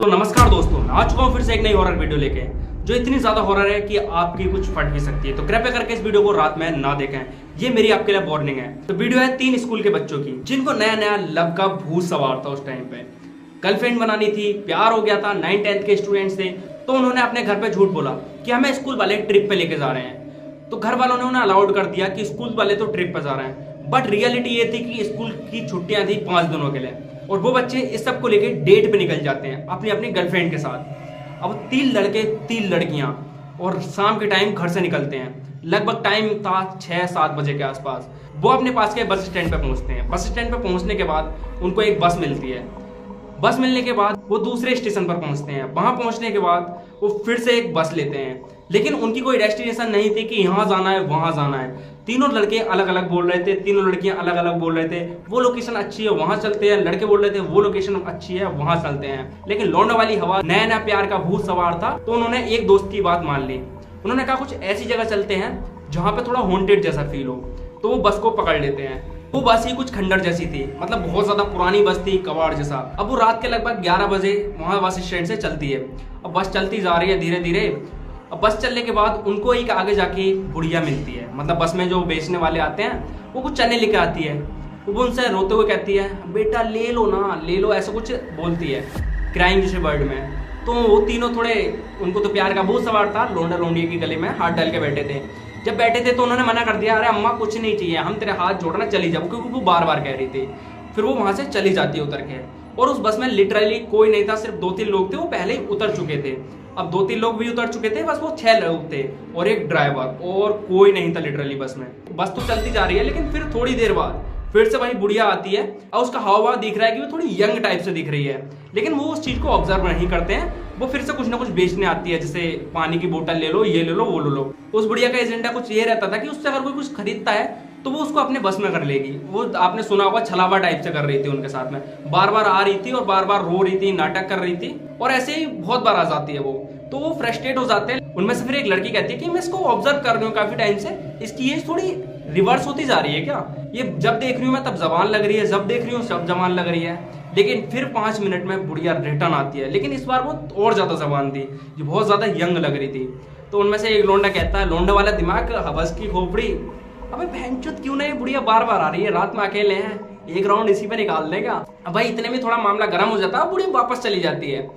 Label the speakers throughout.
Speaker 1: तो नमस्कार दोस्तों, मैं आ चुका हूँ फिर से एक नई हॉरर वीडियो लेके, जो इतनी ज्यादा हॉरर है कि आपकी कुछ फट भी सकती है। तो कृपया करके इस वीडियो को रात में ना देखें, ये मेरी आपके लिए वार्निंग है। तो वीडियो है 3 स्कूल के बच्चों की, जिनको नया नया लव का भूत सवार था। उस टाइम पे गर्लफ्रेंड बनानी थी, प्यार हो गया था, 9th-10th के स्टूडेंट्स थे। तो उन्होंने अपने घर पे झूठ बोला कि हमें स्कूल वाले ट्रिप पे लेके जा रहे हैं। तो घर वालों ने उन्हें अलाउड कर दिया कि स्कूल वाले तो ट्रिप पे जा रहे हैं, बट रियलिटी ये थी कि स्कूल की छुट्टियां थी 5 दिनों के लिए, और वो बच्चे इस सब को लेके डेट पे निकल जाते हैं अपनी अपनी गर्लफ्रेंड के साथ। अब 3 लड़के 3 लड़कियां, और शाम के टाइम घर से निकलते हैं। लगभग टाइम था 6-7 बजे के आसपास। वो अपने पास के बस स्टैंड पे पहुंचते हैं। बस स्टैंड पे पहुंचने के बाद उनको एक बस मिलती है। बस मिलने के बाद वो दूसरे स्टेशन पर पहुंचते हैं। वहां पहुंचने के बाद वो फिर से एक बस लेते हैं, लेकिन उनकी कोई डेस्टिनेशन नहीं थी कि यहाँ जाना है वहां जाना है। तीनों लड़के अलग अलग बोल रहे थे, तीनों लड़कियां अलग अलग बोल रहे थे। वो लोकेशन अच्छी है वहां चलते हैं, लड़के बोल रहे थे वो लोकेशन अच्छी है वहां चलते हैं। लेकिन लौंडा वाली हवा, नया नया प्यार का भूत सवार था, तो उन्होंने एक दोस्त की बात मान ली। उन्होंने कहा कुछ ऐसी जगह चलते हैं जहां पे थोड़ा हॉन्टेड जैसा फील हो। तो वो बस को पकड़ लेते हैं। वो बस ही कुछ खंडर जैसी थी, मतलब बहुत ज्यादा पुरानी बस थी, कबाड़ जैसा। अब वो रात के लगभग 11 बजे वहां बस स्टैंड से चलती है। अब बस चलती जा रही है धीरे धीरे। अब बस चलने के बाद उनको एक आगे जाके बुढ़िया मिलती है, मतलब बस में जो बेचने वाले आते हैं वो कुछ चने लेके आती है। वो उनसे रोते हुए कहती है बेटा ले लो ना, ले लो, ऐसा कुछ बोलती है क्राइम जैसे वर्ड में। तो वो तीनों थोड़े, उनको तो प्यार का बहुत सवार था, लोंडा लोंडिया के गले में हाथ डाल के बैठे थे। जब बैठे थे तो उन्होंने मना कर दिया, अरे अम्मा कुछ नहीं चाहिए, हम तेरे हाथ जोड़ना चली जाओ, क्योंकि वो बार बार कह रही थी। फिर वो वहां से चली जाती है उतर के, और उस बस में लिटरली कोई नहीं था, सिर्फ 2-3 लोग थे। वो पहले ही उतर चुके थे। अब 2-3 लोग भी उतर चुके थे, बस वो 6 लोग थे और एक ड्राइवर, और कोई नहीं था लिटरली बस में। बस तो चलती जा रही है, लेकिन फिर थोड़ी देर बाद फिर से वही बुढ़िया आती है, और उसका हाव दिख रहा है कि वो थोड़ी यंग टाइप से दिख रही है। लेकिन वो उस चीज को ऑब्जर्व नहीं करते हैं। वो फिर से कुछ ना कुछ बेचने आती है, जैसे पानी की बोतल ले लो, ये ले लो, वो ले लो। उस बुढ़िया का एजेंडा कुछ ये रहता था कि उससे अगर कोई कुछ खरीदता है तो वो उसको अपने बस में कर लेगी। वो आपने सुना होगा छलावा टाइप से कर रही थी उनके साथ में, बार बार आ रही थी और बार बार रो रही थी, नाटक कर रही थी, और ऐसे ही बहुत बार आ जाती है वो। तो वो फ्रस्ट्रेट हो जाते हैं। उनमें से फिर एक लड़की कहती है कि मैं इसको ऑब्जर्व कर रही हूँ काफी टाइम से, इसकी एज थोड़ी रिवर्स होती जा रही है क्या, ये जब देख रही हूँ मैं तब जवान लग रही है, जब देख रही हूँ सब जवान लग रही है। लेकिन फिर 5 मिनट में बुढ़िया रिटर्न आती है, लेकिन इस बार वो और ज्यादा जवान थी, जो बहुत ज्यादा यंग लग रही थी। तो उनमें से एक लोंडा कहता है, लोंडा वाला दिमाग, हवस की खोपड़ी, अबे बहनचोद क्यों नहीं, बुढ़िया बार बार आ रही है, रात में अकेले हैं, एक राउंड इसी पे निकाल देगा। अब भाई इतने में थोड़ा मामला गर्म हो जाता है, बुढ़िया वापस चली जाती है।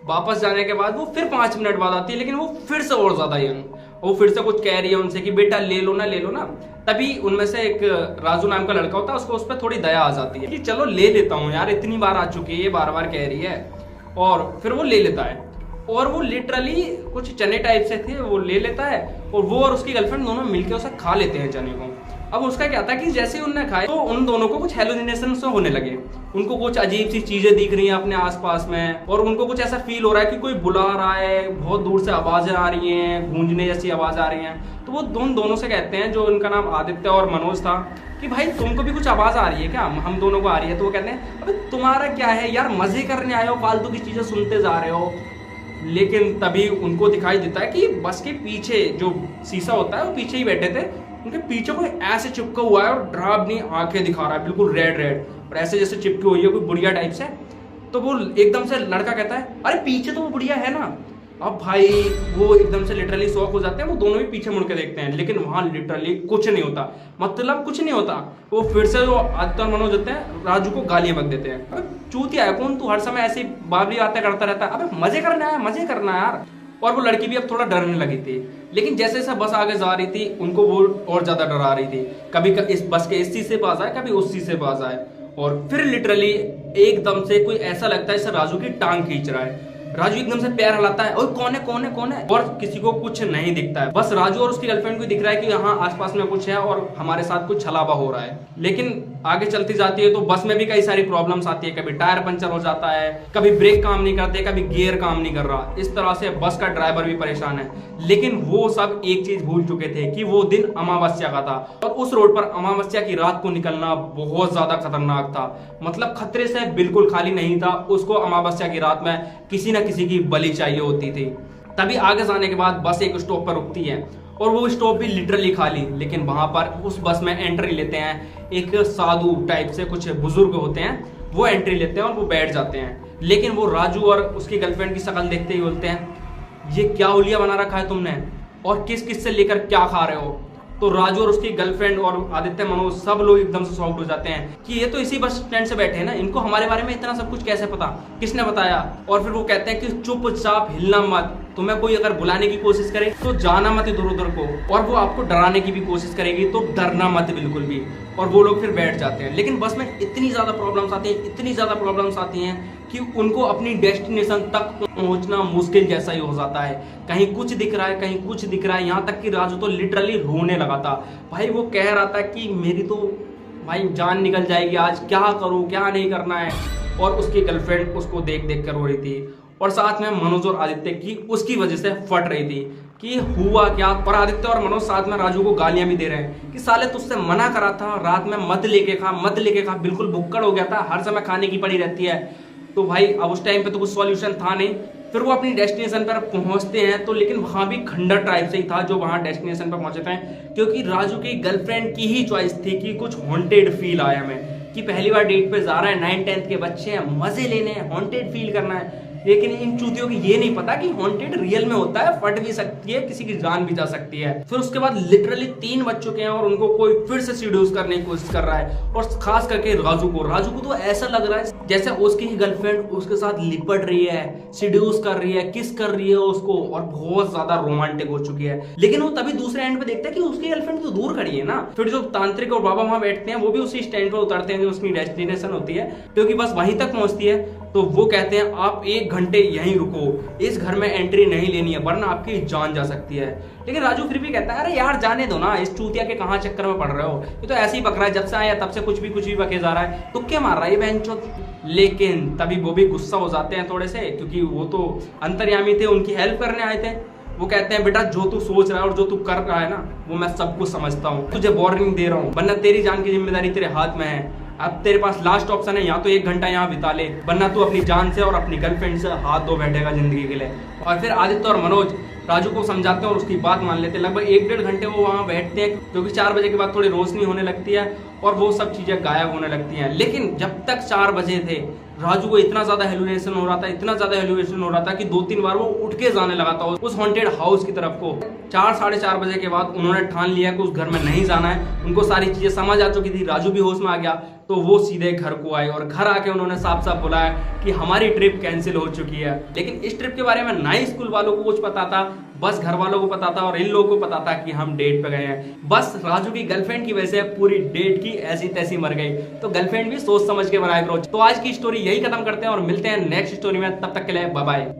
Speaker 1: वापस जाने के बाद वो फिर 5 मिनट बाद आती है, लेकिन वो फिर से और ज्यादा यंग। वो फिर से कुछ कह रही है उनसे कि बेटा ले लो ना, ले लो ना। तभी उनमें से एक राजू नाम का लड़का होता है, उसको उस पर थोड़ी दया आ जाती है कि चलो ले लेता हूँ यार, इतनी बार आ चुकी है, ये बार बार कह रही है। और फिर वो ले लेता है, और वो लिटरली कुछ चने टाइप से थे, वो ले लेता है, और वो और उसकी गर्लफ्रेंड दोनों मिलकर उसे खा लेते हैं चने को। अब उसका क्या था कि जैसे ही उन्होंने खाए तो उन दोनों को कुछ हेलुसिनेशन होने लगे। उनको कुछ अजीब सी चीजें दिख रही हैं अपने आसपास में, और उनको कुछ ऐसा फील हो रहा है कि कोई बुला रहा है, बहुत दूर से आवाजें आ रही हैं, गूंजने जैसी आवाज आ रही हैं। तो वो दोनों से कहते हैं, जो उनका नाम आदित्य और मनोज था, कि भाई तुमको भी कुछ आवाज आ रही है क्या, हम दोनों को आ रही है। तो वो कहते हैं अबे तुम्हारा क्या है यार, मजे करने आए हो, फालतू की चीजें सुनते जा रहे हो। लेकिन तभी उनको दिखाई देता है कि बस के पीछे जो शीशा होता है, वो पीछे ही बैठे थे, उनके पीछे कोई ऐसे चिपका हुआ है और डरावनी आंखें दिखा रहा है, बिल्कुल रेड रेड, और ऐसे जैसे चिपकी हुई है कोई बुढ़िया टाइप से। तो वो एकदम से लड़का कहता है अरे पीछे तो वो बुढ़िया है ना। अब भाई वो एकदम से लिटरली शॉक हो जाते हैं, वो दोनों भी पीछे मुड़ के देखते हैं, लेकिन वहां लिटरली कुछ नहीं होता, मतलब कुछ नहीं होता। वो फिर से जो आदित्य और मनोज होते हैं, राजू को गालियां बक देते हैं, अबे चूतिया है कौन तू, हर समय ऐसी बाबरी बातें करता रहता है, अबे मजे करना है, मजे करना है यार। और वो लड़की भी अब थोड़ा डरने लगी थी, लेकिन जैसे जैसे बस आगे जा रही थी उनको वो और ज्यादा डरा रही थी। कभी इस बस के इस चीज से पास आए, कभी उस चीज से पास आए, और फिर लिटरली एकदम से कोई ऐसा लगता है जैसे राजू की टांग खींच रहा है। राजू एकदम से पैर हिलाता है, और कौन है कौन है कौन है, और किसी को कुछ नहीं दिखता है, बस राजू और उसकी गर्लफ्रेंड को दिख रहा है कि यहाँ आसपास में कुछ है और हमारे साथ कुछ छलावा हो रहा है। लेकिन आगे चलती जाती है तो बस में भी कई सारी प्रॉब्लम्स आती है, कभी टायर पंचर हो जाता है, कभी ब्रेक काम नहीं करते, कभी गियर काम नहीं कर रहा। इस तरह से बस का ड्राइवर भी परेशान है। लेकिन वो सब एक चीज भूल चुके थे कि वो दिन अमावस्या का था, और उस रोड पर अमावस्या की रात को निकलना बहुत ज्यादा खतरनाक था, मतलब खतरे से बिल्कुल खाली नहीं था। उसको अमावस्या की रात में किसी न किसी की बलि चाहिए होती थी। तभी आगे जाने के बाद बस एक स्टॉप पर रुकती है, और वो स्टॉप भी लिटरली खाली, लेकिन वहां पर उस बस में एंट्री लेते हैं एक साधु टाइप से कुछ बुजुर्ग होते हैं, वो एंट्री लेते हैं और वो बैठ जाते हैं। लेकिन वो राजू और उसकी गर्लफ्रेंड की शक्ल देखते ही बोलते हैं ये क्या हुलिया बना रखा है तुमने और किस किस से लेकर क्या खा रहे हो। तो राजू और उसकी गर्लफ्रेंड और आदित्य मनोज सब लोग एकदम से शॉक्ड हो जाते हैं कि ये तो इसी बस स्टैंड से बैठे हैं ना, इनको हमारे बारे में इतना सब कुछ कैसे पता, किसने बताया। और फिर वो कहते हैं कि चुपचाप हिलना मत, तुम्हें कोई अगर बुलाने की कोशिश करे तो जाना मत इधर उधर को, और वो आपको डराने की भी कोशिश करेगी तो डरना मत बिल्कुल भी। और वो लोग फिर बैठ जाते हैं। लेकिन बस में इतनी ज्यादा प्रॉब्लम्स आती हैं, इतनी ज्यादा प्रॉब्लम्स आती हैं कि उनको अपनी डेस्टिनेशन तक पहुंचना मुश्किल जैसा ही हो जाता है। कहीं कुछ दिख रहा है, कहीं कुछ दिख रहा है, यहाँ तक कि राजू तो लिटरली रोने लगा था। भाई वो कह रहा था कि मेरी तो भाई जान निकल जाएगी आज, क्या करूँ क्या नहीं करना है। और उसकी गर्लफ्रेंड उसको देख देख कर रो रही थी, और साथ में मनोज और आदित्य की उसकी वजह से फट रही थी कि हुआ क्या। और आदित्य और मनोज साथ में राजू को गालियां भी दे रहे हैं कि साले तुझसे मना करा था रात में मत लेके खा, मत लेके खा, बिल्कुल भुक्कड़ हो गया था, हर समय खाने की पड़ी रहती है। तो भाई अब उस टाइम पे तो कुछ सॉल्यूशन था नहीं। फिर वो अपनी डेस्टिनेशन पर पहुंचते हैं तो लेकिन वहां भी खंडर टाइप से ही था जो वहां डेस्टिनेशन पर पहुंचे थे, क्योंकि राजू की गर्लफ्रेंड की ही चॉइस थी कि कुछ हॉन्टेड फील आया हमें कि पहली बार डेट पे जा रहा है, 9th-10th के बच्चे हैं, मजे लेने हैं, हॉन्टेड फील करना है। लेकिन इन चूतियों की ये नहीं पता कि हॉन्टेड रियल में होता है, फट भी सकती है, किसी की जान भी जा सकती है। फिर उसके बाद लिटरली 3 बज चुके हैं और उनको कोई फिर से सीड्यूस करने की कोशिश कर रहा है, और खास करके राजू को तो ऐसा लग रहा है जैसे उसकी ही गर्लफ्रेंड उसके साथ लिपट रही है, सीड्यूस कर रही है, किस कर रही है उसको, और बहुत ज्यादा रोमांटिक हो चुकी है। लेकिन वो तभी दूसरे एंड पे देखता है कि उसकी गर्लफ्रेंड तो दूर खड़ी है ना। फिर जो तांत्रिक और बाबा वहां बैठते हैं वो भी उसी स्टैंड पर उतरते हैं जो उसकी डेस्टिनेशन होती है, क्योंकि बस वहीं तक पहुंचती है। तो वो कहते हैं आप 1 घंटे यहीं रुको, इस घर में एंट्री नहीं लेनी है वरना आपकी जान जा सकती है। लेकिन राजू फिर भी कहता है अरे यार जाने दो ना, इस चूतिया के कहाँ चक्कर में पड़ रहे हो, ये तो ऐसे ही बक रहा है, जब से आया तब से कुछ भी बके जा रहा है, तुक्के मार रहा है ये बहनचोद। लेकिन तभी वो भी गुस्सा हो जाते हैं थोड़े से, क्योंकि वो तो अंतर्यामी थे, उनकी हेल्प करने आए थे। वो कहते हैं बेटा जो तू सोच रहा है और जो तू कर रहा है ना वो मैं सब कुछ समझता हूँ, तुझे वार्निंग दे रहा हूँ, वरना तेरी जान की जिम्मेदारी तेरे हाथ में है। अब तेरे पास लास्ट ऑप्शन है, या तो 1 घंटा यहाँ बिता ले, वरना तू अपनी जान से और अपनी गर्लफ्रेंड से हाथ धो बैठेगा जिंदगी के लिए। और फिर आदित्य और मनोज राजू को समझाते हैं और उसकी बात मान लेते हैं। लगभग 1-1.5 घंटे वो वहाँ बैठते हैं, क्योंकि 4 बजे के बाद थोड़ी रोशनी होने लगती है और वो सब चीजें गायब होने लगती हैं। लेकिन जब तक 4 बजे थे राजू को इतना ज्यादा हेलुसिनेशन हो रहा था, इतना ज्यादा हेलुसिनेशन हो रहा था कि 2-3 बार वो उठ के जाने लगा था उस हॉन्टेड हाउस की तरफ को। 4-4:30 बजे के बाद उन्होंने ठान लिया कि उस घर में नहीं जाना है। उनको सारी चीजें समझ आ चुकी थी, राजू भी होश में आ गया, तो वो सीधे घर को आए और घर आके उन्होंने साफ साफ बुलाया कि हमारी ट्रिप कैंसिल हो चुकी है। लेकिन इस ट्रिप के बारे में ना ही स्कूल वालों को कुछ पता था, बस घर वालों को पता था और इन लोगों को पता था कि हम डेट पे गए हैं। बस राजू की गर्लफ्रेंड की वजह से पूरी डेट की ऐसी तैसी मर गई। तो गर्लफ्रेंड भी सोच समझ के बनाए करो। तो आज की स्टोरी यही खत्म करते हैं और मिलते हैं नेक्स्ट स्टोरी में, तब तक के लिए बाय बाय।